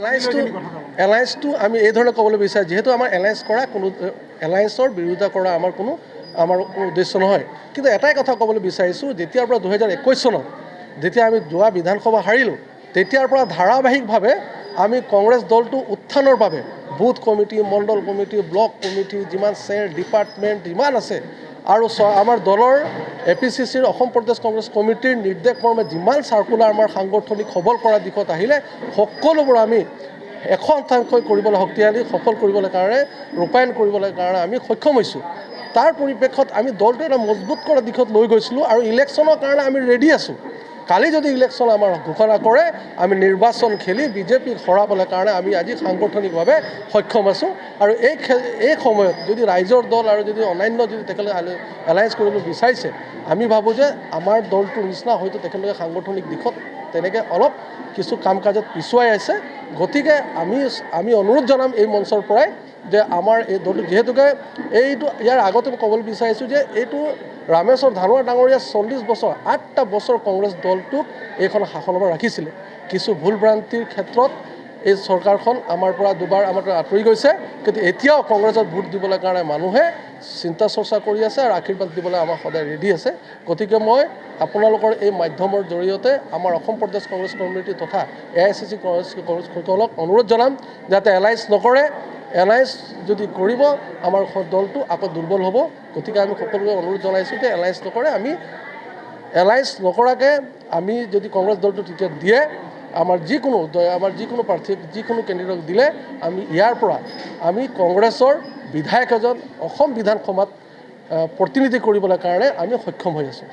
এলায়েন্সটো আমি এই ধৰণে ক'বলৈ বিচাৰোঁ, যিহেতু আমাৰ এলায়েন্সৰ বিৰোধিতা কৰা আমাৰ কোনো উদ্দেশ্য নহয়। কিন্তু এটাই কথা ক'বলৈ বিচাৰিছোঁ, যেতিয়াৰ পৰা 2021 চনত যেতিয়া আমি যোৱা বিধানসভা হাৰিলোঁ, তেতিয়াৰ পৰা ধাৰাবাহিকভাৱে আমি কংগ্ৰেছ দলটো উত্থানৰ বাবে বুথ কমিটি, মণ্ডল কমিটি, ব্লক কমিটি, যিমান চেল ডিপাৰ্টমেণ্ট যিমান আছে আৰু আমাৰ দলৰ APCCৰ অসম প্ৰদেশ কংগ্ৰেছ কমিটিৰ নিৰ্দেশ মৰ্মে যিমান চাৰ্কুলাৰ আমাৰ সাংগঠনিক সবল কৰা দিশত আহিলে, সকলোবোৰ আমি এখন ঠাইকৈ কৰিবলৈ শক্তিশালী সফল কৰিবলৈ কাৰণে ৰূপায়ণ কৰিবলৈ কাৰণে আমি সক্ষম হৈছোঁ। তাৰ পৰিপ্ৰেক্ষত আমি দলটো এটা মজবুত কৰা দিশত লৈ গৈছিলোঁ আৰু ইলেকশ্যনৰ কাৰণে আমি ৰেডি আছোঁ। কালি যদি ইলেকশ্যন আমাৰ ঘোষণা কৰে, আমি নিৰ্বাচন খেলি বিজেপিক হৰাবলৈ কাৰণে আমি আজি সাংগঠনিকভাৱে সক্ষম আছোঁ। আৰু এই সময়ত যদি ৰাইজৰ দল আৰু যদি অন্যান্য যদি তেখেতলোকে এলায়েন্স কৰিব বিচাৰিছে, আমি ভাবোঁ যে আমাৰ দলটোৰ নিচিনা হয়তো তেখেতলোকে সাংগঠনিক দিশত তেনেকৈ অলপ কিছু কাম কাজত পিছুৱাই আছে। গতিকে আমি অনুৰোধ জনাম এই মঞ্চৰ পৰাই যে আমাৰ এই দলটো যিহেতুকে এইটো ইয়াৰ আগতে ক'বলৈ বিচাৰিছোঁ যে এইটো ৰামেশ্বৰ ধানোৱা ডাঙৰীয়া 40 বছৰ 8টা বছৰ কংগ্ৰেছ দলটোক এইখন শাসনৰ পৰা ৰাখিছিলে। কিছু ভুল ভ্ৰান্তিৰ ক্ষেত্ৰত এই চৰকাৰখন আমাৰ পৰা দুবাৰ আমাৰ আঁতৰি গৈছে, কিন্তু এতিয়াও কংগ্ৰেছত ভোট দিবলৈ কাৰণে মানুহে চিন্তা চৰ্চা কৰি আছে আৰু আশীৰ্বাদ দিবলৈ আমাৰ সদায় ৰেডি আছে। গতিকে মই আপোনালোকৰ এই মাধ্যমৰ জৰিয়তে আমাৰ অসম প্ৰদেশ কংগ্ৰেছ কমিটি তথা AICC কংগ্ৰেছসকলক অনুৰোধ জনাম যাতে এলায়েন্স নকৰে। এলায়েন্স যদি কৰিব, আমাৰ দলটো আকৌ দুৰ্বল হ'ব। গতিকে আমি সকলোকে অনুৰোধ জনাইছোঁ যে এলায়েন্স নকৰে, আমি এলায়েন্স নকৰাকৈ আমি যদি কংগ্ৰেছ দলটো তেতিয়া দিয়ে, আমাৰ যিকোনো প্ৰাৰ্থীক যিকোনো কেণ্ডিডেটক দিলে আমি ইয়াৰ পৰা আমি কংগ্ৰেছৰ বিধায়ক এজন অসম বিধানসভাত প্ৰতিনিধি কৰিবলৈ কাৰণে আমি সক্ষম হৈ আছোঁ।